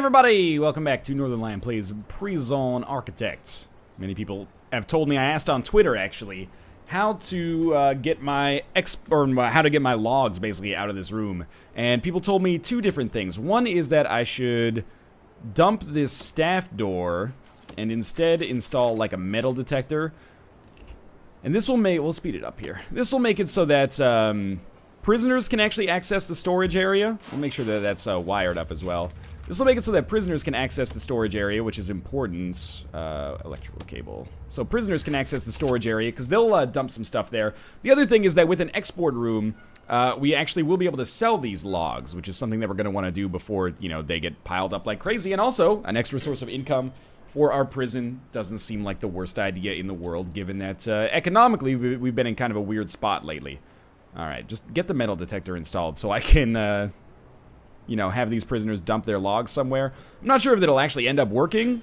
everybody! Welcome back to Northernlion Plays Prison Architects. Many people have told me, I asked on Twitter actually, how to get my logs basically out of this room. And people told me two different things. One is that I should dump this staff door and instead install like a metal detector. And this will make, we'll speed it up here. This will make it so that prisoners can actually access the storage area. We'll make sure that that's wired up as well. This will make it so that prisoners can access the storage area, which is important. Electrical cable. So prisoners can access the storage area because they'll dump some stuff there. The other thing is that with an export room, we actually will be able to sell these logs, which is something that we're going to want to do before, you know, they get piled up like crazy. And also, an extra source of income for our prison doesn't seem like the worst idea in the world, given that economically we've been in kind of a weird spot lately. Alright, just get the metal detector installed so I can, you know, have these prisoners dump their logs somewhere. I'm not sure if it'll actually end up working,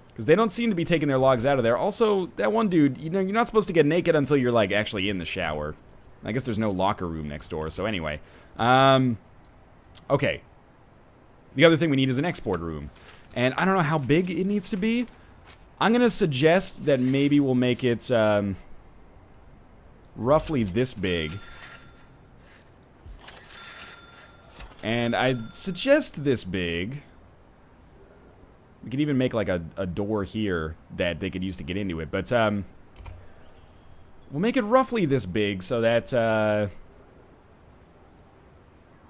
because they don't seem to be taking their logs out of there. Also, that one dude, you know, you're not supposed to get naked until you're, like, actually in the shower. I guess there's no locker room next door, so anyway. Okay. The other thing we need is an export room. And I don't know how big it needs to be. I'm going to suggest that maybe we'll make it, roughly this big. And I'd suggest this big. We could even make like a door here that they could use to get into it. But we'll make it roughly this big so that,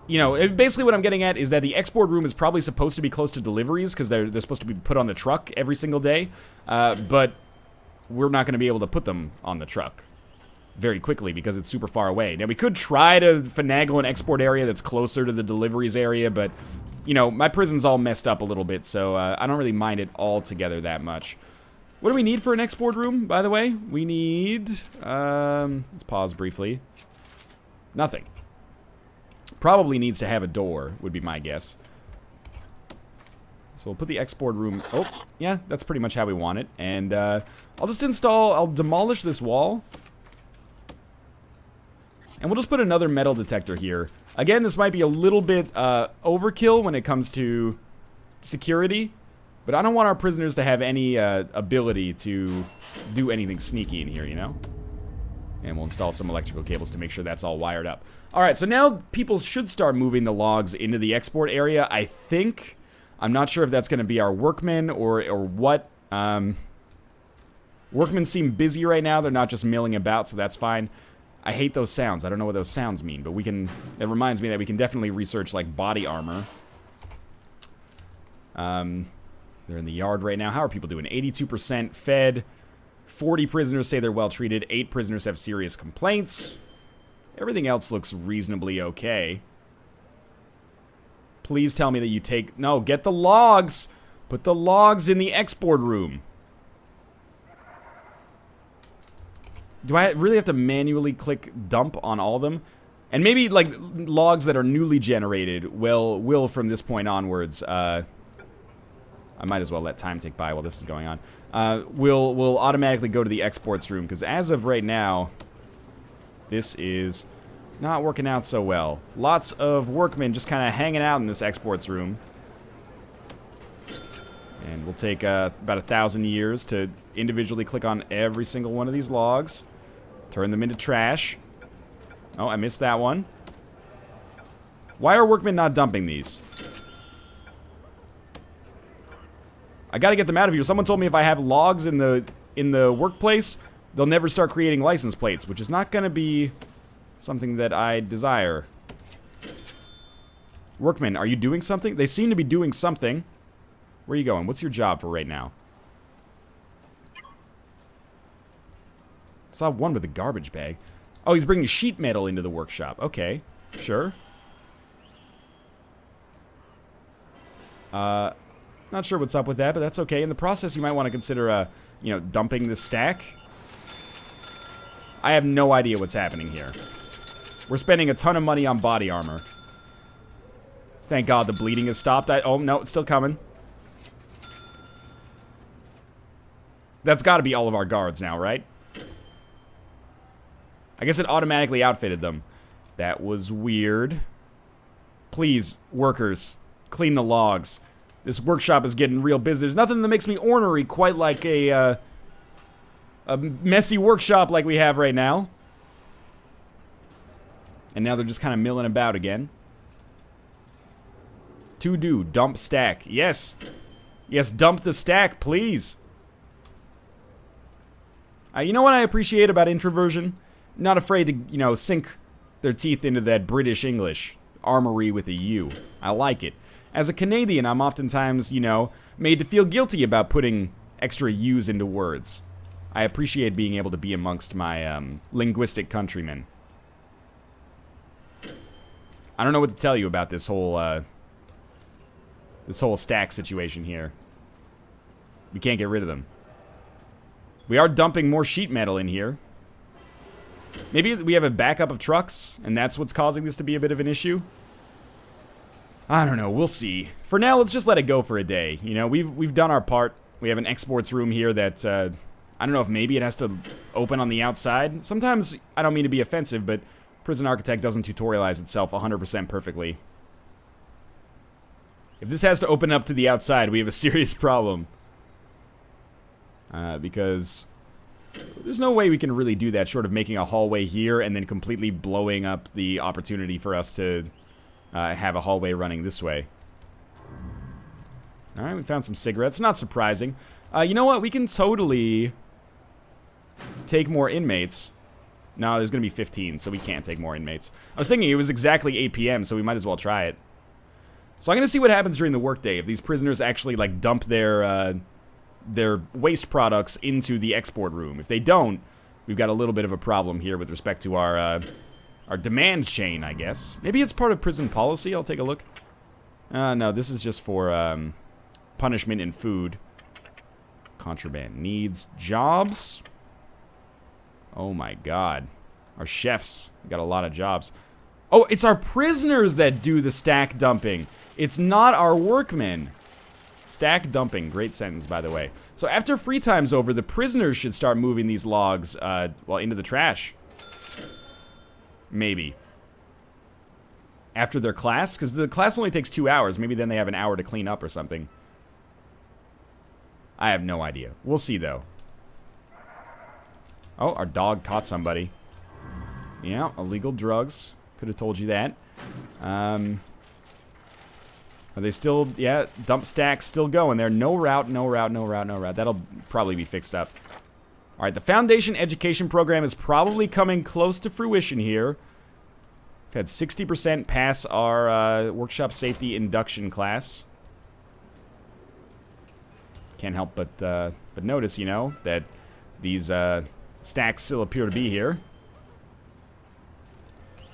you know, basically what I'm getting at is that the export room is probably supposed to be close to deliveries because they're supposed to be put on the truck every single day. But we're not going to be able to put them on the truck very quickly because it's super far away. Now, we could try to finagle an export area that's closer to the deliveries area, but, you know, my prison's all messed up a little bit, so I don't really mind it altogether that much. What do we need for an export room, by the way? We need, let's pause briefly. Nothing. Probably needs to have a door, would be my guess. So we'll put the export room, oh, yeah, that's pretty much how we want it. And I'll just I'll demolish this wall. And we'll just put another metal detector here. Again, this might be a little bit overkill when it comes to security, but I don't want our prisoners to have any ability to do anything sneaky in here, you know? And we'll install some electrical cables to make sure that's all wired up. Alright, so now people should start moving the logs into the export area, I think. I'm not sure if that's going to be our workmen or what. Workmen seem busy right now. They're not just milling about, so that's fine. I hate those sounds. I don't know what those sounds mean, but we can... It reminds me that we can definitely research, like, body armor. They're in the yard right now. How are people doing? 82% fed. 40 prisoners say they're well treated. 8 prisoners have serious complaints. Everything else looks reasonably okay. Please tell me that you take... No, get the logs! Put the logs in the export room. Do I really have to manually click dump on all of them? And maybe, like, logs that are newly generated will from this point onwards, I might as well let time tick by while this is going on, will automatically go to the exports room, because as of right now, this is not working out so well. Lots of workmen just kind of hanging out in this exports room. And we'll take about 1,000 years to individually click on every single one of these logs. Turn them into trash. Oh, I missed that one. Why are workmen not dumping these? I gotta get them out of here. Someone told me if I have logs in the workplace, they'll never start creating license plates, which is not gonna be something that I desire. Workmen, are you doing something? They seem to be doing something. Where are you going? What's your job for right now? Saw one with a garbage bag. Oh, he's bringing sheet metal into the workshop. Okay, sure. Not sure what's up with that, but that's okay. In the process, you might want to consider, you know, dumping this stack. I have no idea what's happening here. We're spending a ton of money on body armor. Thank God the bleeding has stopped. Oh, no, it's still coming. That's got to be all of our guards now, right? I guess it automatically outfitted them. That was weird. Please, workers, clean the logs. This workshop is getting real busy. There's nothing that makes me ornery quite like a messy workshop like we have right now. And now they're just kind of milling about again. To do, dump stack. Yes. Yes, dump the stack, please. You know what I appreciate about introversion? Not afraid to, you know, sink their teeth into that British English. Armory with a U. I like it. As a Canadian, I'm oftentimes, you know, made to feel guilty about putting extra U's into words. I appreciate being able to be amongst my linguistic countrymen. I don't know what to tell you about this whole stack situation here. We can't get rid of them. We are dumping more sheet metal in here. Maybe we have a backup of trucks, and that's what's causing this to be a bit of an issue. I don't know. We'll see. For now, let's just let it go for a day. You know, we've done our part. We have an exports room here that I don't know if maybe it has to open on the outside. Sometimes I don't mean to be offensive, but Prison Architect doesn't tutorialize itself 100% perfectly. If this has to open up to the outside, we have a serious problem. Because there's no way we can really do that short of making a hallway here and then completely blowing up the opportunity for us to have a hallway running this way. Alright, we found some cigarettes. Not surprising. You know what? We can totally take more inmates. No, there's going to be 15, so we can't take more inmates. I was thinking it was exactly 8 p.m., so we might as well try it. So I'm going to see what happens during the workday if these prisoners actually, like, dump their waste products into the export room. If they don't, we've got a little bit of a problem here with respect to our demand chain, I guess. Maybe it's part of prison policy. I'll take a look. No, this is just for punishment and food. Contraband needs jobs. Oh my god. Our chefs got a lot of jobs. Oh, it's our prisoners that do the stack dumping. It's not our workmen. Stack dumping. Great sentence, by the way. So after free time's over, the prisoners should start moving these logs, well, into the trash. Maybe. After their class? Because the class only takes 2 hours. Maybe then they have an hour to clean up or something. I have no idea. We'll see, though. Oh, our dog caught somebody. Yeah, illegal drugs. Could have told you that. Are they still... Yeah, dump stack still going there. No route, no route, no route, no route. That'll probably be fixed up. Alright, the Foundation Education Program is probably coming close to fruition here. We've had 60% pass our workshop safety induction class. Can't help but notice, you know, that these stacks still appear to be here.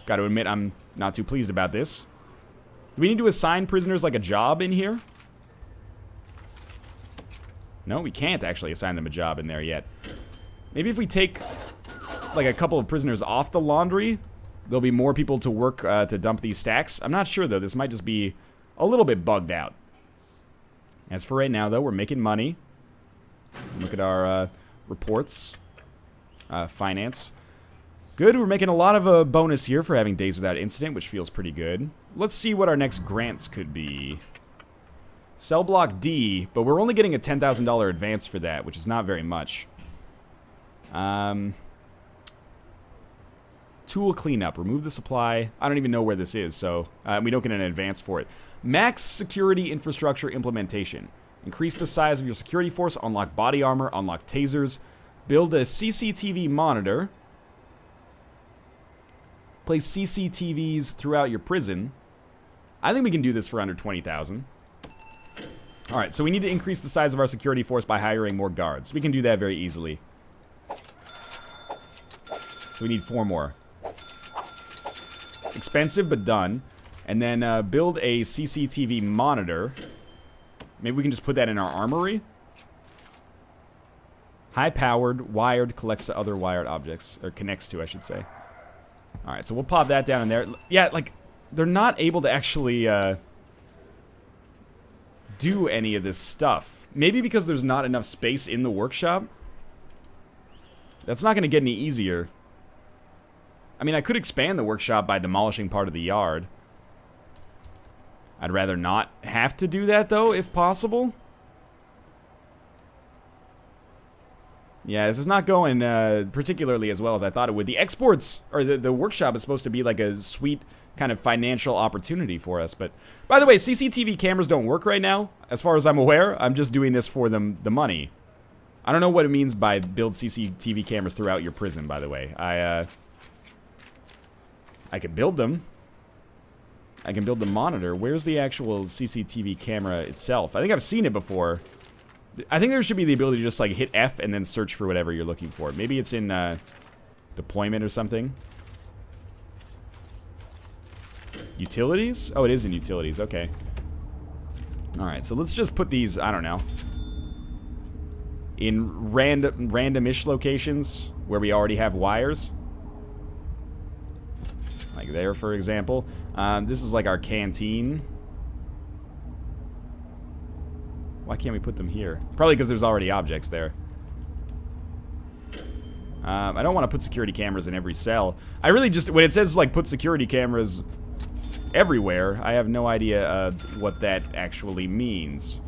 Got to admit, I'm not too pleased about this. Do we need to assign prisoners like a job in here? No, we can't actually assign them a job in there yet. Maybe if we take like a couple of prisoners off the laundry, there'll be more people to work to dump these stacks. I'm not sure, though. This might just be a little bit bugged out. As for right now, though, we're making money. Look at our reports. Finance. Good, we're making a lot of a bonus here for having days without incident, which feels pretty good. Let's see what our next grants could be. Cell block D, but we're only getting a $10,000 advance for that, which is not very much. Tool cleanup. Remove the supply. I don't even know where this is, so we don't get an advance for it. Max security infrastructure implementation. Increase the size of your security force. Unlock body armor. Unlock tasers. Build a CCTV monitor. Place CCTVs throughout your prison. I think we can do this for under 20,000. Alright, so we need to increase the size of our security force by hiring more guards. We can do that very easily. So we need 4 more. Expensive, but done. And then build a CCTV monitor. Maybe we can just put that in our armory. High-powered, wired, collects to other wired objects. Or connects to, I should say. Alright, so we'll pop that down in there. Yeah, like, they're not able to actually do any of this stuff. Maybe because there's not enough space in the workshop. That's not going to get any easier. I mean, I could expand the workshop by demolishing part of the yard. I'd rather not have to do that, though, if possible. Yeah, this is not going particularly as well as I thought it would. The exports, or the workshop is supposed to be like a sweet kind of financial opportunity for us. But, by the way, CCTV cameras don't work right now. As far as I'm aware, I'm just doing this for the money. I don't know what it means by build CCTV cameras throughout your prison, by the way. I can build them. I can build the monitor. Where's the actual CCTV camera itself? I think I've seen it before. I think there should be the ability to just, like, hit F and then search for whatever you're looking for. Maybe it's in deployment or something. Utilities? Oh, it is in utilities. Okay. Alright, so let's just put these, I don't know, in random-ish locations where we already have wires. Like there, for example. This is like our canteen. Why can't we put them here? Probably because there's already objects there. I don't want to put security cameras in every cell. I really just, when it says like put security cameras everywhere, I have no idea what that actually means.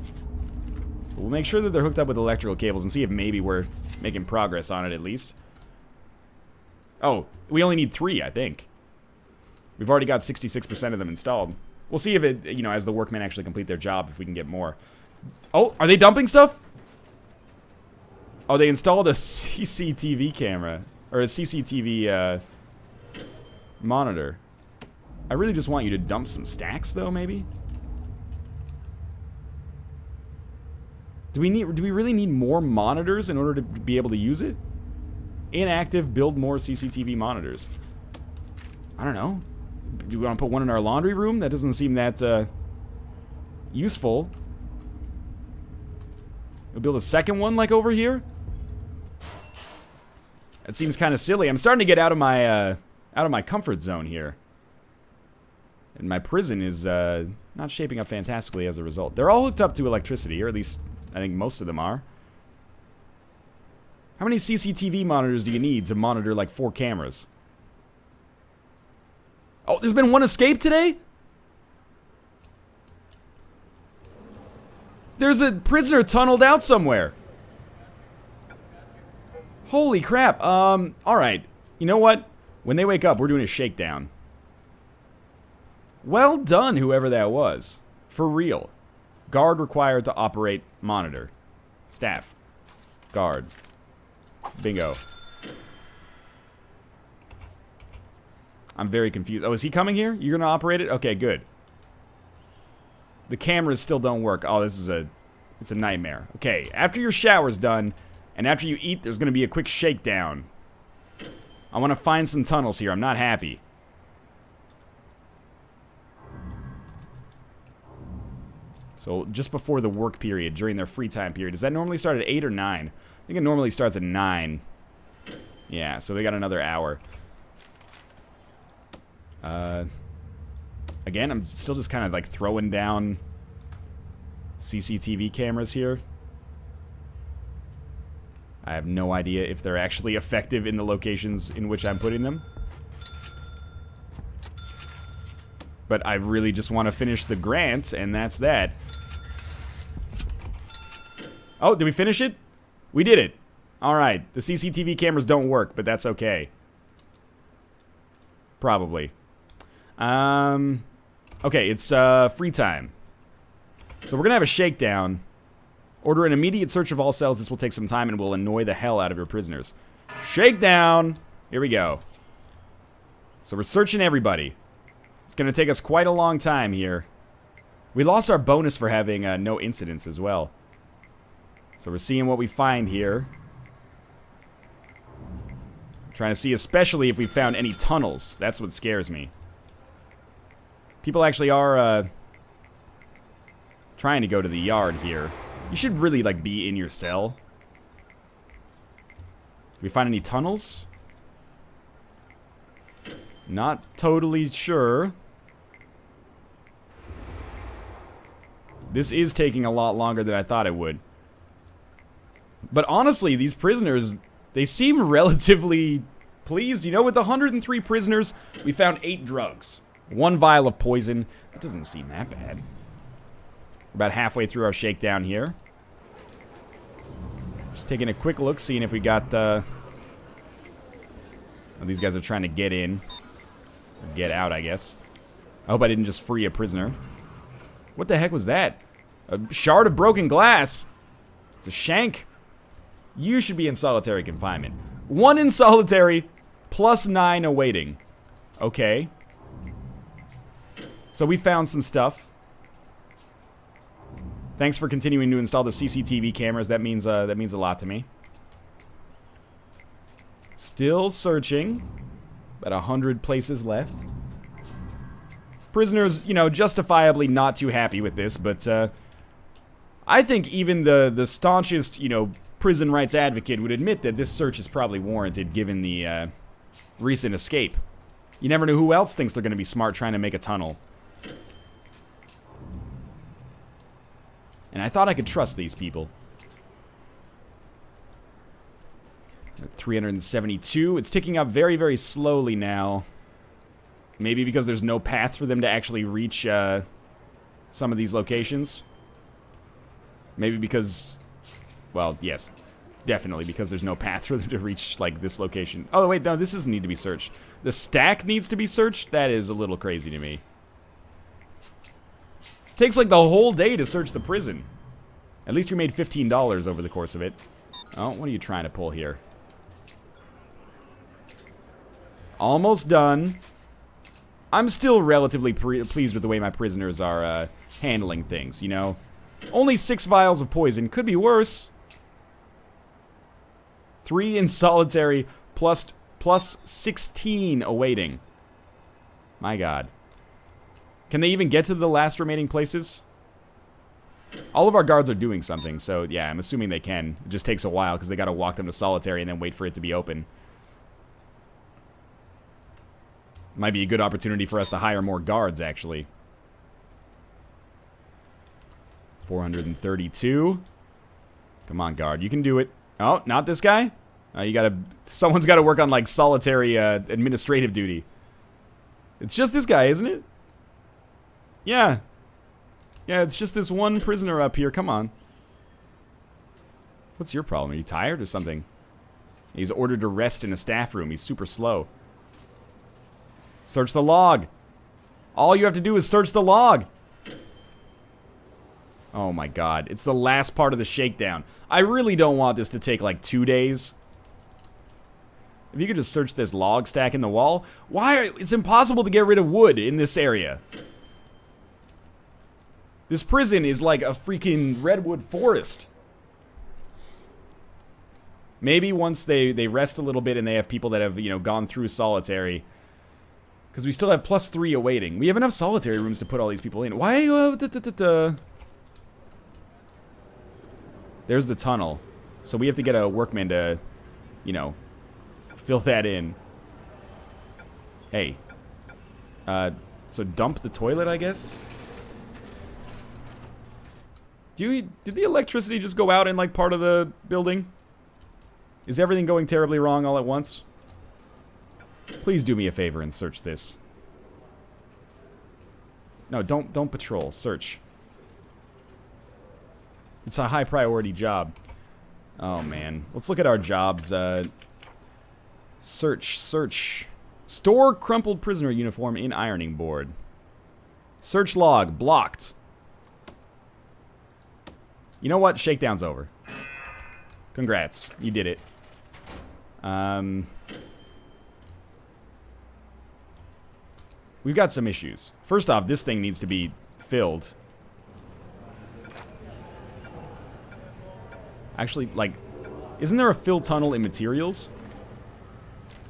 But we'll make sure that they're hooked up with electrical cables and see if maybe we're making progress on it at least. Oh, we only need 3, I think. We've already got 66% of them installed. We'll see if it, you know, as the workmen actually complete their job, if we can get more. Oh, are they dumping stuff? Oh, they installed a CCTV camera. Or a CCTV, monitor. I really just want you to dump some stacks, though, maybe? Do we really need more monitors in order to be able to use it? Inactive, build more CCTV monitors. I don't know. Do we want to put one in our laundry room? That doesn't seem that, useful. We'll build a second one, like, over here? That seems kind of silly. I'm starting to get out of my comfort zone here. And my prison is, not shaping up fantastically as a result. They're all hooked up to electricity, or at least I think most of them are. How many CCTV monitors do you need to monitor, like, 4 cameras? Oh, there's been one escape today? There's a prisoner tunneled out somewhere. Holy crap. Alright. You know what? When they wake up, we're doing a shakedown. Well done, whoever that was. For real. Guard required to operate monitor. Staff. Guard. Bingo. I'm very confused. Oh, is he coming here? You're gonna operate it? Okay, good. The cameras still don't work. Oh, this is it's a nightmare. Okay, after your shower's done, and after you eat, there's gonna be a quick shakedown. I wanna find some tunnels here. I'm not happy. So, just before the work period, during their free time period. Does that normally start at 8 or 9? I think it normally starts at 9. Yeah, so they got another hour. Again, I'm still just kind of like throwing down CCTV cameras here. I have no idea if they're actually effective in the locations in which I'm putting them. But I really just want to finish the grant, and that's that. Oh, did we finish it? We did it. Alright, the CCTV cameras don't work, but that's okay. Probably. Okay, it's free time. So we're gonna have a shakedown. Order an immediate search of all cells. This will take some time and will annoy the hell out of your prisoners. Shakedown! Here we go. So we're searching everybody. It's gonna take us quite a long time here. We lost our bonus for having no incidents as well. So we're seeing what we find here. Trying to see especially if we found any tunnels. That's what scares me. People actually are trying to go to the yard here. You should really, like, be in your cell. Do we find any tunnels? Not totally sure. This is taking a lot longer than I thought it would. But honestly, these prisoners, they seem relatively pleased. You know, with 103 prisoners, we found 8 drugs. 1 vial of poison. That doesn't seem that bad. We're about halfway through our shakedown here. Just taking a quick look, seeing if we got... Oh, these guys are trying to get in. Or get out, I guess. I hope I didn't just free a prisoner. What the heck was that? A shard of broken glass. It's a shank. You should be in solitary confinement. 1 in solitary, plus 9 awaiting. Okay. So we found some stuff. Thanks for continuing to install the CCTV cameras. That means a lot to me. Still searching. About 100 places left. Prisoners, you know, justifiably not too happy with this, but I think even the staunchest, you know, prison rights advocate would admit that this search is probably warranted given the recent escape. You never know who else thinks they're going to be smart trying to make a tunnel. And I thought I could trust these people. 372. It's ticking up very, very slowly now. Maybe because there's no path for them to actually reach some of these locations. Maybe because... Well, yes. Definitely because there's no path for them to reach, like, this location. Oh, wait, no, this doesn't need to be searched. The stack needs to be searched? That is a little crazy to me. Takes, like, the whole day to search the prison. At least you made $15 over the course of it. Oh, what are you trying to pull here? Almost done. I'm still relatively pleased with the way my prisoners are handling things, you know? Only 6 vials of poison. Could be worse. 3 in solitary, plus 16 awaiting. My God. Can they even get to the last remaining places? All of our guards are doing something, so yeah, I'm assuming they can. It just takes a while because they gotta walk them to solitary and then wait for it to be open. Might be a good opportunity for us to hire more guards, actually. 432. Come on, guard. You can do it. Oh, not this guy? You gotta... Someone's gotta work on, like, solitary administrative duty. It's just this guy, isn't it? Yeah. Yeah, it's just this one prisoner up here. Come on. What's your problem? Are you tired or something? He's ordered to rest in a staff room. He's super slow. Search the log. All you have to do is search the log. Oh my God. It's the last part of the shakedown. I really don't want this to take like 2 days. If you could just search this log stack in the wall. It's impossible to get rid of wood in this area. This prison is like a freaking redwood forest. Maybe once they rest a little bit and they have people that have, you know, gone through solitary. Because we still have +3 awaiting. We have enough solitary rooms to put all these people in. Why? There's the tunnel. So we have to get a workman to, you know, fill that in. Hey. So dump the toilet, I guess? Did the electricity just go out in, like, part of the building? Is everything going terribly wrong all at once? Please do me a favor and search this. No, don't patrol. Search. It's a high priority job. Oh, man. Let's look at our jobs. Search. Store crumpled prisoner uniform in ironing board. Search log. Blocked. You know what? Shakedown's over. Congrats. You did it. We've got some issues. First off, this thing needs to be filled. Actually, like, isn't there a fill tunnel in materials?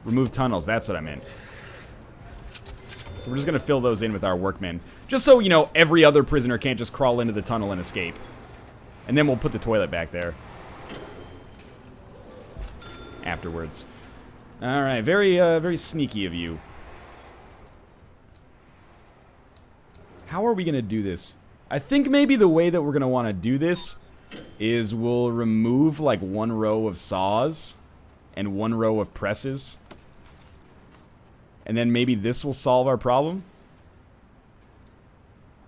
Remove tunnels, that's what I meant. So we're just gonna fill those in with our workmen. Just so, you know, every other prisoner can't just crawl into the tunnel and escape. And then we'll put the toilet back there. Afterwards. Alright, very sneaky of you. How are we gonna do this? I think maybe the way that we're gonna want to do this is we'll remove like 1 row of saws and 1 row of presses. And then maybe this will solve our problem.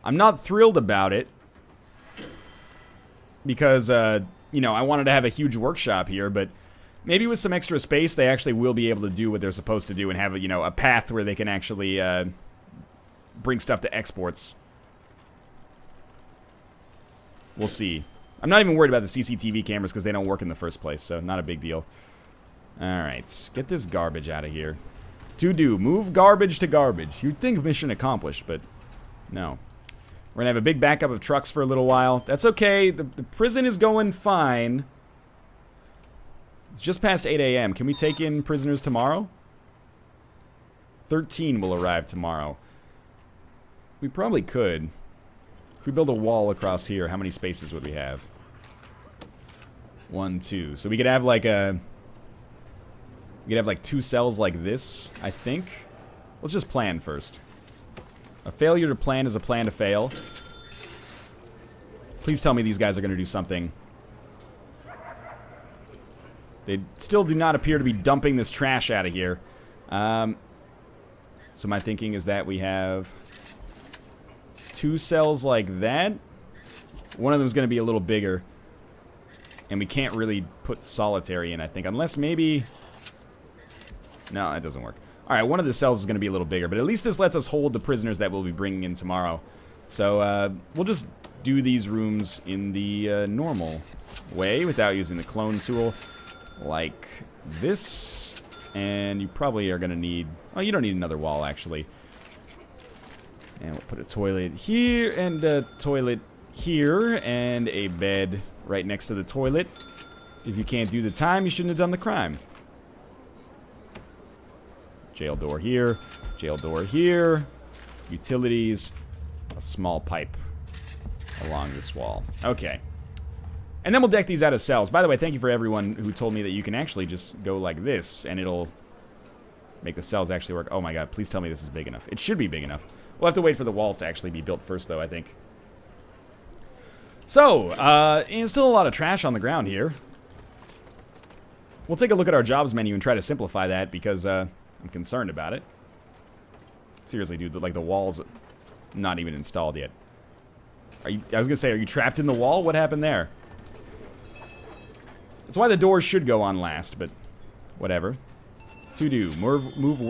I'm not thrilled about it because, you know, I wanted to have a huge workshop here, but maybe with some extra space, they actually will be able to do what they're supposed to do and have, you know, a path where they can actually bring stuff to exports. We'll see. I'm not even worried about the CCTV cameras because they don't work in the first place, so not a big deal. Alright, get this garbage out of here. To do, move garbage to garbage. You'd think mission accomplished, but no. We're gonna have a big backup of trucks for a little while. That's okay, the prison is going fine. It's just past 8 a.m. Can we take in prisoners tomorrow? 13 will arrive tomorrow. We probably could. If we build a wall across here, how many spaces would we have? 1, 2. So we could have like a... We could have like 2 cells like this, I think. Let's just plan first. A failure to plan is a plan to fail. Please tell me these guys are going to do something. They still do not appear to be dumping this trash out of here. So my thinking is that we have 2 cells like that. One of them is going to be a little bigger. And we can't really put solitary in, I think. Unless maybe... No, that doesn't work. Alright, one of the cells is going to be a little bigger. But at least this lets us hold the prisoners that we'll be bringing in tomorrow. So we'll just do these rooms in the normal way without using the clone tool. Like this. And you probably are going to need... Oh, you don't need another wall, actually. And we'll put a toilet here and a toilet here and a bed right next to the toilet. If you can't do the time, you shouldn't have done the crime. Jail door here, jail door here, utilities, a small pipe along this wall. Okay. And then we'll deck these out as cells. By the way, thank you for everyone who told me that you can actually just go like this and it'll make the cells actually work. Oh my god, please tell me this is big enough. It should be big enough. We'll have to wait for the walls to actually be built first, though, I think. So, and still a lot of trash on the ground here. We'll take a look at our jobs menu and try to simplify that because I'm concerned about it. Seriously, dude, like the wall's not even installed yet. Are you, I was gonna say, are you trapped in the wall? What happened there? That's why the doors should go on last, but whatever. To do, move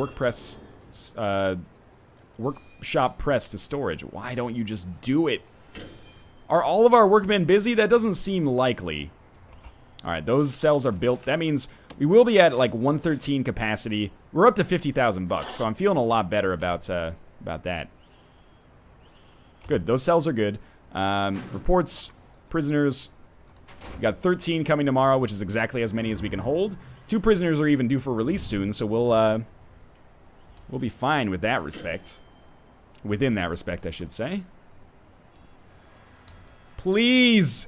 workshop press to storage. Why don't you just do it? Are all of our workmen busy? That doesn't seem likely. Alright, those cells are built. That means we will be at like 113 capacity. We're up to 50,000 bucks, so I'm feeling a lot better about that. Good, those cells are good. Reports, prisoners. We got 13 coming tomorrow, which is exactly as many as we can hold. 2 prisoners are even due for release soon, so we'll be fine with that respect. Within that respect, I should say. Please!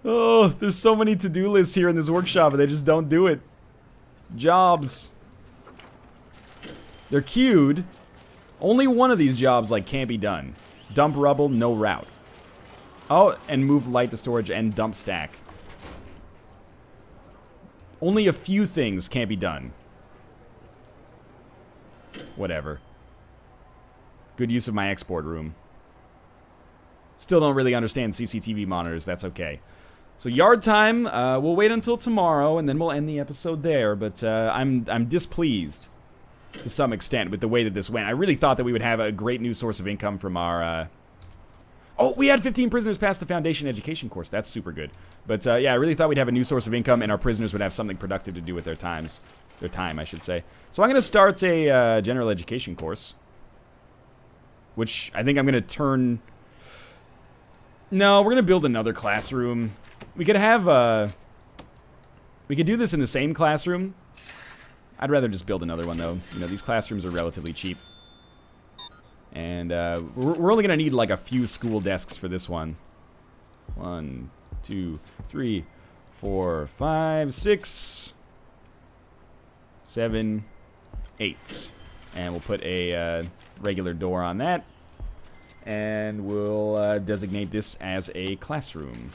Oh, there's so many to-do lists here in this workshop, and they just don't do it. Jobs. They're queued. Only one of these jobs, like, can't be done. Dump rubble, no route. Oh, and move light to storage and dump stack. Only a few things can't be done. Whatever. Good use of my export room. Still don't really understand CCTV monitors. That's okay. So yard time, we'll wait until tomorrow, and then we'll end the episode there. But I'm displeased to some extent with the way that this went. I really thought that we would have a great new source of income from our... Oh, we had 15 prisoners pass the foundation education course. That's super good. But yeah, I really thought we'd have a new source of income, and our prisoners would have something productive to do with their time, I should say. So I'm going to start a general education course, which I think I'm going to turn... No, we're going to build another classroom. We could have, we could do this in the same classroom. I'd rather just build another one, though. You know, these classrooms are relatively cheap. And, we're only going to need, like, a few school desks for this one. 1, 2, 3, 4, 5, 6, 7, 8. And we'll put a, regular door on that. And we'll designate this as a classroom.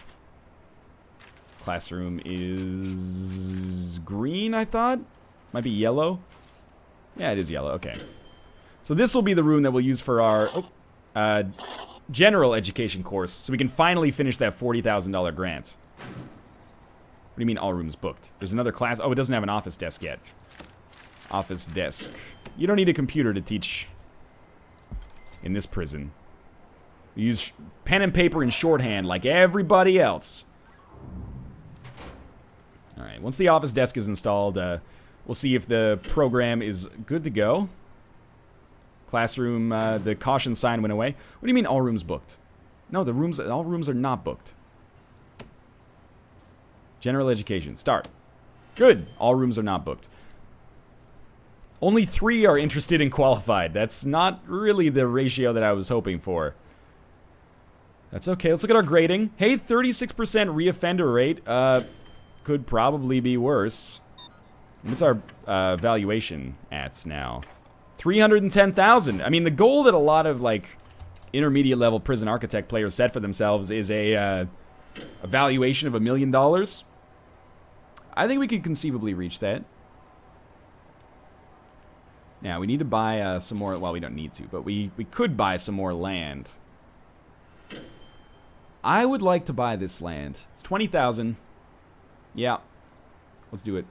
Classroom is green, I thought? Might be yellow. Yeah, it is yellow. Okay. So this will be the room that we'll use for our... Oh, general education course, so we can finally finish that $40,000 grant. What do you mean all rooms booked? There's another class. Oh, it doesn't have an office desk yet. Office desk. You don't need a computer to teach in this prison. We use pen and paper and shorthand like everybody else. Alright, once the office desk is installed, we'll see if the program is good to go. Classroom, the caution sign went away. What do you mean all rooms booked? No, all rooms are not booked. General education, start. Good, all rooms are not booked. Only 3 are interested and qualified. That's not really the ratio that I was hoping for. That's okay, let's look at our grading. Hey, 36% reoffender rate. Could probably be worse. What's our valuation at now? 310,000. I mean, the goal that a lot of, like, intermediate level prison architect players set for themselves is a valuation of $1 million. I think we could conceivably reach that. Now, we need to buy some more. Well, we don't need to, but we could buy some more land. I would like to buy this land. It's 20,000. Yeah. Let's do it.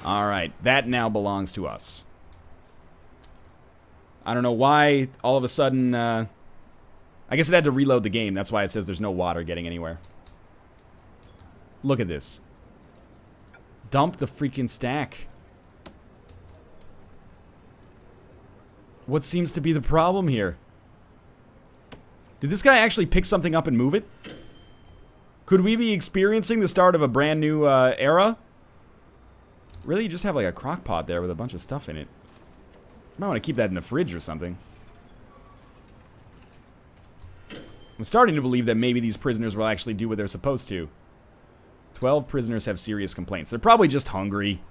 Alright, that now belongs to us. I don't know why all of a sudden, I guess it had to reload the game. That's why it says there's no water getting anywhere. Look at this. Dump the freaking stack. What seems to be the problem here? Did this guy actually pick something up and move it? Could we be experiencing the start of a brand new era? Really, you just have like a crock pot there with a bunch of stuff in it. You might want to keep that in the fridge or something. I'm starting to believe that maybe these prisoners will actually do what they're supposed to. 12 prisoners have serious complaints. They're probably just hungry.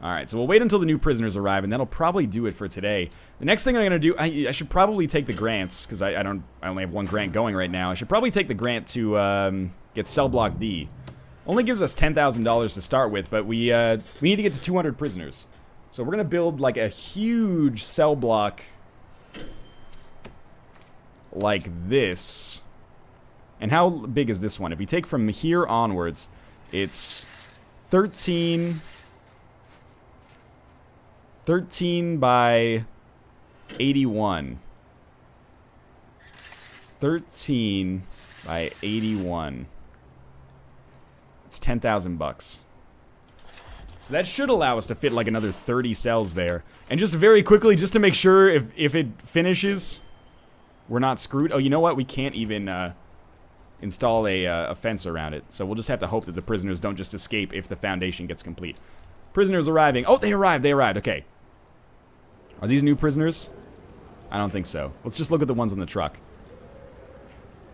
Alright, so we'll wait until the new prisoners arrive, and that'll probably do it for today. The next thing I'm going to do, I should probably take the grants, because I only have 1 grant going right now. I should probably take the grant to get Cell Block D. Only gives us $10,000 to start with, but we need to get to 200 prisoners. So we're going to build like a huge cell block like this. And how big is this one? If we take from here onwards, it's 13 by 81. 13 by 81. It's 10,000 bucks. So that should allow us to fit like another 30 cells there. And just very quickly, just to make sure if it finishes, we're not screwed. Oh, you know what? We can't even install a fence around it. So we'll just have to hope that the prisoners don't just escape if the foundation gets complete. Prisoners arriving. Oh, they arrived. They arrived. Okay. Are these new prisoners? I don't think so. Let's just look at the ones on the truck.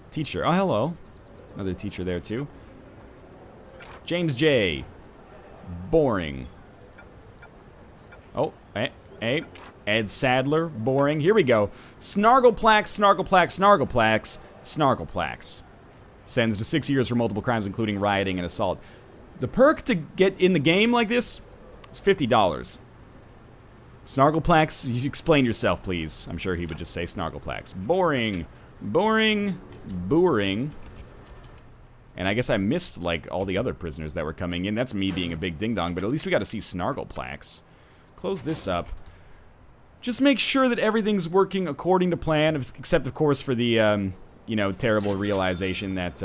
Teacher. Oh, hello. Another teacher there, too. James J. Boring. Oh, hey. Ed Sadler. Boring. Here we go. Snargleplax, Snargleplax, Snargleplax, Snargleplax. Sends to 6 years for multiple crimes, including rioting and assault. The perk to get in the game like this is $50. Snargleplax, you explain yourself, please. I'm sure he would just say Snargleplax. Boring. Boring. Boring. And I guess I missed, like, all the other prisoners that were coming in. That's me being a big ding-dong, but at least we got to see Snargleplax. Close this up. Just make sure that everything's working according to plan, except, of course, for the, you know, terrible realization that,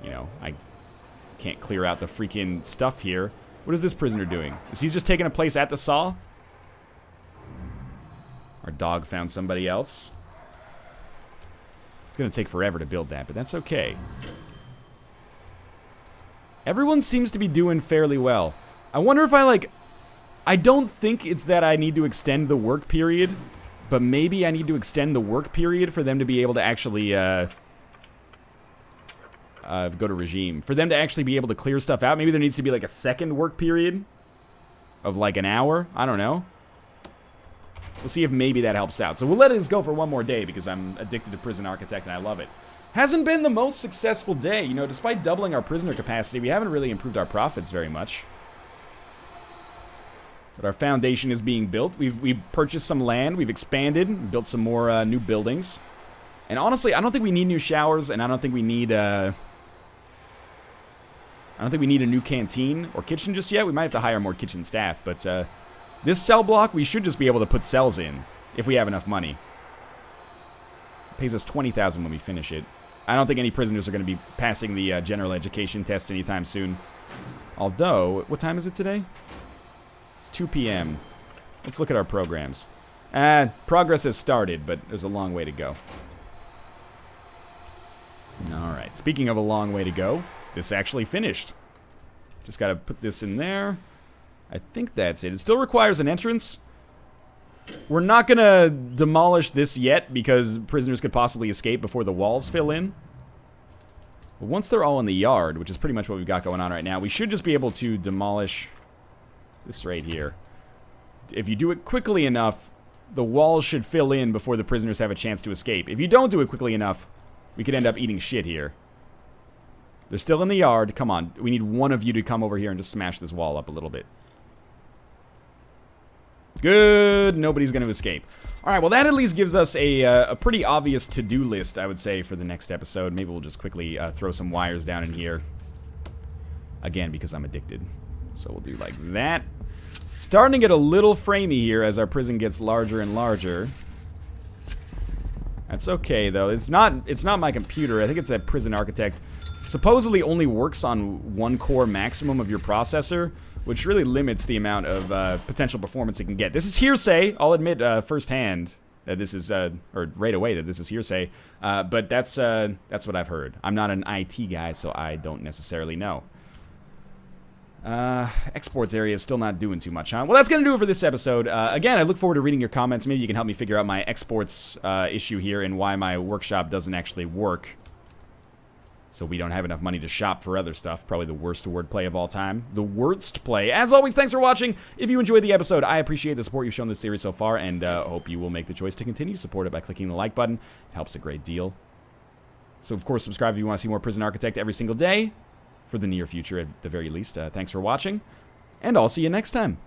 you know, I can't clear out the freaking stuff here. What is this prisoner doing? Is he just taking a place at the saw? Our dog found somebody else. It's going to take forever to build that, but that's okay. Everyone seems to be doing fairly well. I wonder if I don't think it's that I need to extend the work period, but maybe I need to extend the work period for them to be able to actually, go to regime. For them to actually be able to clear stuff out. Maybe there needs to be like a second work period of like an hour. I don't know. We'll see if maybe that helps out. So we'll let it go for one more day because I'm addicted to Prison Architect and I love it. Hasn't been the most successful day. You know, despite doubling our prisoner capacity, we haven't really improved our profits very much. But our foundation is being built. We've purchased some land. We've expanded, built some more new buildings. And honestly, I don't think we need new showers, and I don't think we need a new canteen or kitchen just yet. We might have to hire more kitchen staff, but this cell block, we should just be able to put cells in if we have enough money. It pays us $20,000 when we finish it. I don't think any prisoners are going to be passing the general education test anytime soon. Although, what time is it today? It's 2 p.m. Let's look at our programs. Progress has started, but there's a long way to go. Alright, speaking of a long way to go, this actually finished. Just gotta put this in there. I think that's it. It still requires an entrance. We're not gonna demolish this yet because prisoners could possibly escape before the walls fill in. But once they're all in the yard, which is pretty much what we've got going on right now, we should just be able to demolish this right here. If you do it quickly enough, the walls should fill in before the prisoners have a chance to escape. If you don't do it quickly enough, we could end up eating shit here. They're still in the yard. Come on. We need one of you to come over here and just smash this wall up a little bit. Good. Nobody's going to escape. Alright, well that at least gives us a pretty obvious to-do list, I would say, for the next episode. Maybe we'll just quickly throw some wires down in here. Again, because I'm addicted. So we'll do like that. Starting to get a little framey here as our prison gets larger and larger. That's okay, though. It's not my computer. I think it's that prison architect. Supposedly only works on 1 core maximum of your processor, which really limits the amount of potential performance it can get. This is hearsay. I'll admit firsthand that this is, or right away that this is hearsay. But that's what I've heard. I'm not an IT guy, so I don't necessarily know. Exports area is still not doing too much, huh? Well, that's going to do it for this episode. Again, I look forward to reading your comments. Maybe you can help me figure out my exports issue here and why my workshop doesn't actually work. So we don't have enough money to shop for other stuff. Probably the worst wordplay of all time. The worst play. As always, thanks for watching. If you enjoyed the episode, I appreciate the support you've shown this series so far, and hope you will make the choice to continue to support it by clicking the like button. It helps a great deal. So, of course, subscribe if you want to see more Prison Architect every single day. For the near future, at the very least. Thanks for watching, and I'll see you next time.